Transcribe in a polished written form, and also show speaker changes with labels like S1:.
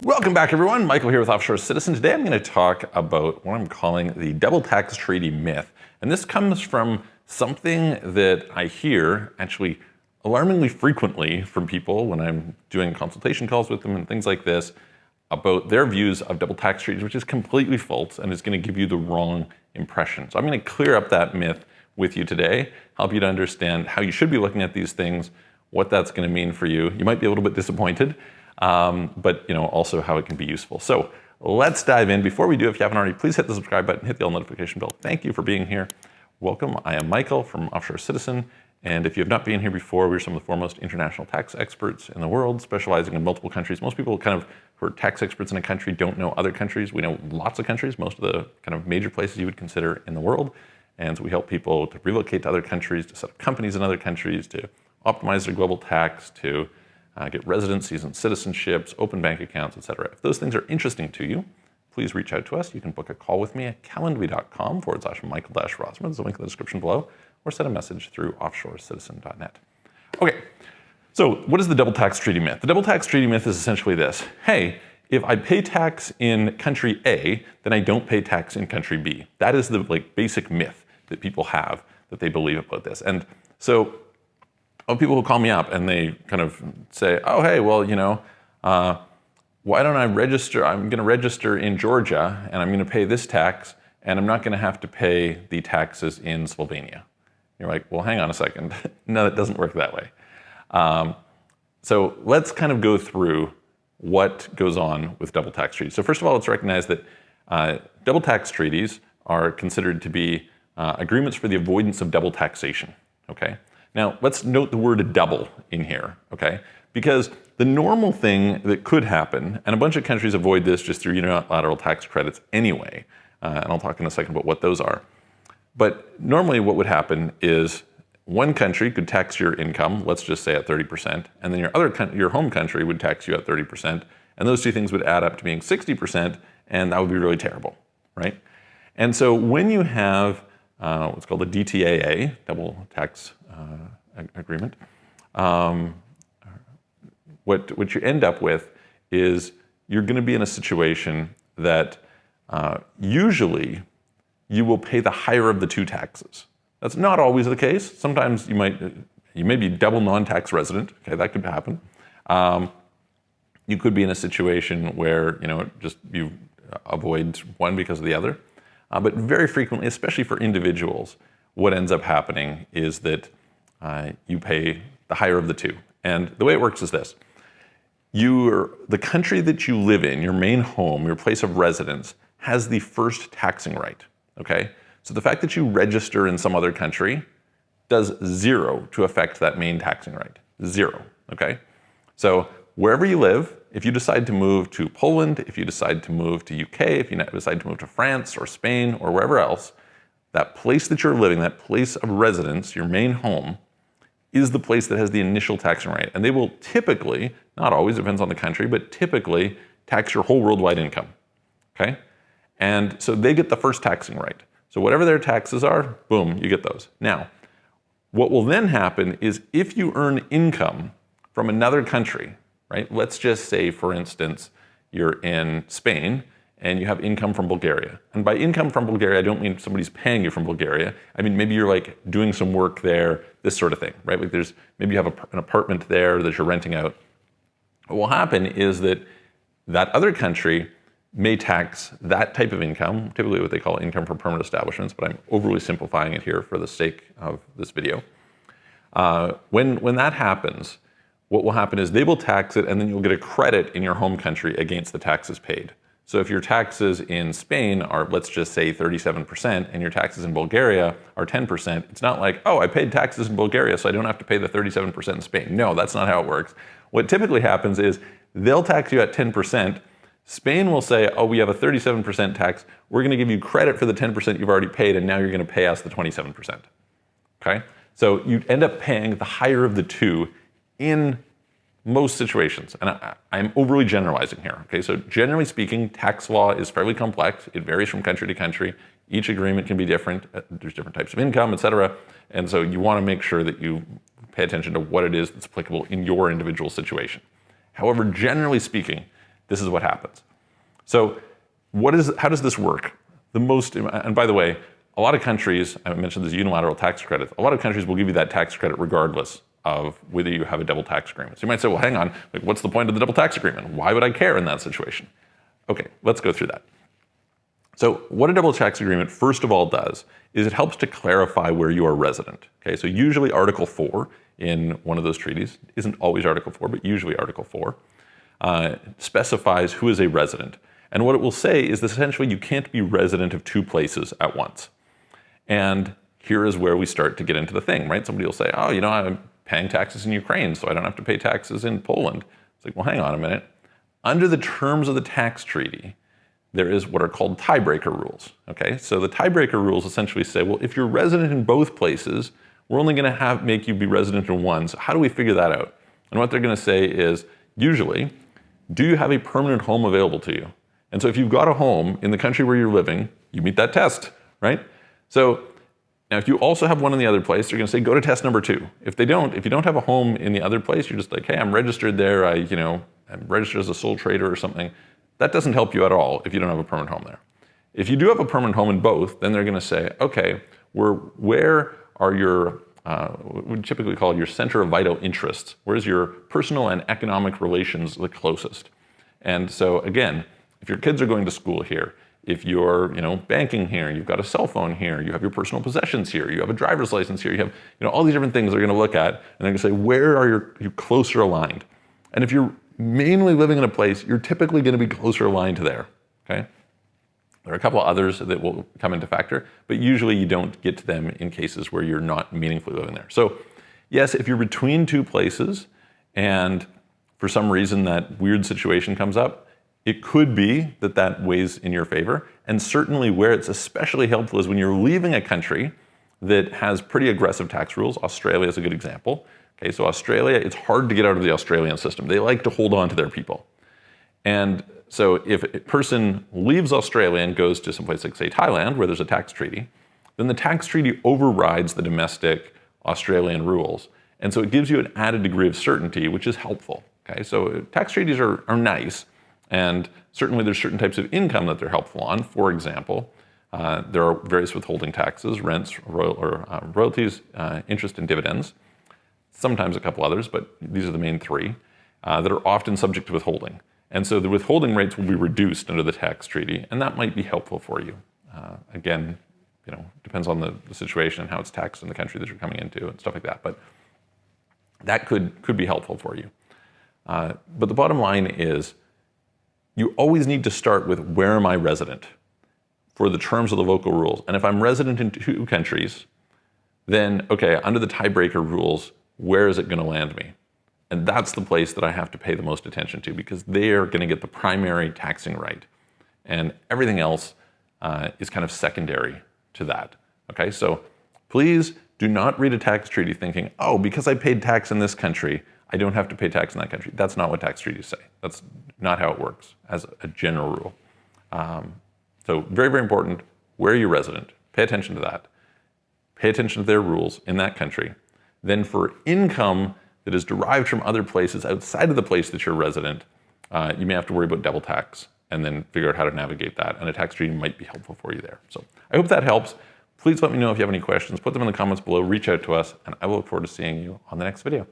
S1: Welcome back, everyone. Michael here with Offshore Citizen. Today I'm going to talk about what I'm calling the double tax treaty myth. And this comes from something that I hear actually alarmingly frequently from people when I'm doing consultation calls with them and things like this about their views of double tax treaties, which is completely false and is going to give you the wrong impression. So I'm going to clear up that myth with you today, help you to understand how you should be looking at these things, what that's going to mean for you. You might be a little bit disappointed, but also how it can be useful. So let's dive in. Before we do, if you haven't already, please hit the subscribe button, hit the all notification bell. Thank you for being here. Welcome. I am Michael from Offshore Citizen. And if you have not been here before, we're some of the foremost international tax experts in the world, specializing in multiple countries. Most people who are tax experts in a country don't know other countries. We know lots of countries, most of the kind of major places you would consider in the world. And so we help people to relocate to other countries, to set up companies in other countries, to optimize their global tax, to get residencies and citizenships, open bank accounts, etc. If those things are interesting to you, please reach out to us. You can book a call with me at calendly.com/Michael-Rossman. There's a link in the description below, or send a message through offshorecitizen.net. Okay, so what is the double tax treaty myth? The double tax treaty myth is essentially this. Hey, if I pay tax in country A, then I don't pay tax in country B. That is the basic myth that people have, that they believe about this. And so people who call me up and they kind of say, oh, hey, well, why don't I register? I'm going to register in Georgia and I'm going to pay this tax and I'm not going to have to pay the taxes in Slovenia. You're like, well, hang on a second. No, it doesn't work that way. So let's kind of go through what goes on with double tax treaties. So first of all, let's recognize that double tax treaties are considered to be agreements for the avoidance of double taxation, okay? Now, let's note the word double in here, okay? Because the normal thing that could happen, and a bunch of countries avoid this just through unilateral tax credits anyway, and I'll talk in a second about what those are. But normally what would happen is one country could tax your income, let's just say at 30%, and then your home country would tax you at 30%, and those two things would add up to being 60%, and that would be really terrible, right? And so when you have what's called a DTAA, double tax agreement, what you end up with is you're going to be in a situation that usually you will pay the higher of the two taxes. That's not always the case. Sometimes you may be double non-tax resident. Okay, that could happen. You could be in a situation where you avoid one because of the other. But very frequently, especially for individuals, what ends up happening is that you pay the higher of the two. And the way it works is this. The country that you live in, your main home, your place of residence, has the first taxing right, okay? So the fact that you register in some other country does zero to affect that main taxing right, zero, okay? So wherever you live, if you decide to move to Poland, if you decide to move to UK, if you decide to move to France or Spain or wherever else, that place that you're living, that place of residence, your main home, is the place that has the initial taxing right. And they will typically, not always, depends on the country, but typically tax your whole worldwide income, okay? And so they get the first taxing right. So whatever their taxes are, boom, you get those. Now, what will then happen is if you earn income from another country, right? Let's just say, for instance, you're in Spain and you have income from Bulgaria. And by income from Bulgaria, I don't mean somebody's paying you from Bulgaria. I mean, maybe you're doing some work there, this sort of thing, right? Maybe you have an apartment there that you're renting out. What will happen is that other country may tax that type of income, typically what they call income from permanent establishments, but I'm overly simplifying it here for the sake of this video. When that happens, what will happen is they will tax it and then you'll get a credit in your home country against the taxes paid. So if your taxes in Spain are, let's just say 37%, and your taxes in Bulgaria are 10%, it's not like, oh, I paid taxes in Bulgaria, so I don't have to pay the 37% in Spain. No, that's not how it works. What typically happens is they'll tax you at 10%. Spain will say, oh, we have a 37% tax. We're going to give you credit for the 10% you've already paid, and now you're going to pay us the 27%. Okay? So you end up paying the higher of the two in most situations, and I'm overly generalizing here, okay? So generally speaking, tax law is fairly complex. It varies from country to country. Each agreement can be different. There's different types of income, et cetera. And so you want to make sure that you pay attention to what it is that's applicable in your individual situation. However, generally speaking, this is what happens. So how does this work? And by the way, a lot of countries, I mentioned this unilateral tax credit, a lot of countries will give you that tax credit regardless of whether you have a double tax agreement. So you might say, well, hang on, like, what's the point of the double tax agreement? Why would I care in that situation? Okay, let's go through that. So what a double tax agreement first of all does is it helps to clarify where you are resident. Okay, so usually Article 4 in one of those treaties, isn't always Article 4, but usually Article 4, specifies who is a resident. And what it will say is that essentially you can't be resident of two places at once. And here is where we start to get into the thing, right? Somebody will say, oh, you know, I'm paying taxes in Ukraine, so I don't have to pay taxes in Poland. It's like, well, hang on a minute. Under the terms of the tax treaty, there is what are called tiebreaker rules, okay? So the tiebreaker rules essentially say, well, if you're resident in both places, we're only gonna make you be resident in one, so how do we figure that out? And what they're gonna say is, usually, do you have a permanent home available to you? And so if you've got a home in the country where you're living, you meet that test, right? So now if you also have one in the other place, they're gonna say, go to test number 2. If you don't have a home in the other place, you're just like, hey, I'm registered there, I'm registered as a sole trader or something. That doesn't help you at all if you don't have a permanent home there. If you do have a permanent home in both, then they're gonna say, okay, where are your, we typically call it your center of vital interests. Where's your personal and economic relations the closest? And so again, if your kids are going to school here, if you're banking here, you've got a cell phone here, you have your personal possessions here, you have a driver's license here, you have all these different things they're gonna look at, and they're gonna say, where are you closer aligned? And if you're mainly living in a place, you're typically gonna be closer aligned to there, okay? There are a couple of others that will come into factor, but usually you don't get to them in cases where you're not meaningfully living there. So yes, if you're between two places and for some reason that weird situation comes up, it could be that weighs in your favor. And certainly where it's especially helpful is when you're leaving a country that has pretty aggressive tax rules. Australia is a good example. Okay, so Australia, it's hard to get out of the Australian system. They like to hold on to their people. And so if a person leaves Australia and goes to someplace like, say, Thailand, where there's a tax treaty, then the tax treaty overrides the domestic Australian rules. And so it gives you an added degree of certainty, which is helpful. Okay, so tax treaties are nice. And certainly there's certain types of income that they're helpful on. For example, there are various withholding taxes, rents, royalties, interest, and dividends. Sometimes a couple others, but these are the main 3 that are often subject to withholding. And so the withholding rates will be reduced under the tax treaty, and that might be helpful for you. Again, depends on the situation and how it's taxed in the country that you're coming into and stuff like that, but that could be helpful for you. But the bottom line is, you always need to start with where am I resident for the terms of the local rules. And if I'm resident in 2 countries, then, okay, under the tiebreaker rules, where is it gonna land me? And that's the place that I have to pay the most attention to because they're gonna get the primary taxing right. And everything else is kind of secondary to that, okay? So please do not read a tax treaty thinking, oh, because I paid tax in this country, I don't have to pay tax in that country. That's not what tax treaties say. That's not how it works as a general rule. So very, very important, where are you resident? Pay attention to that. Pay attention to their rules in that country. Then for income that is derived from other places outside of the place that you're resident, you may have to worry about double tax and then figure out how to navigate that. And a tax treaty might be helpful for you there. So I hope that helps. Please let me know if you have any questions. Put them in the comments below, reach out to us, and I will look forward to seeing you on the next video.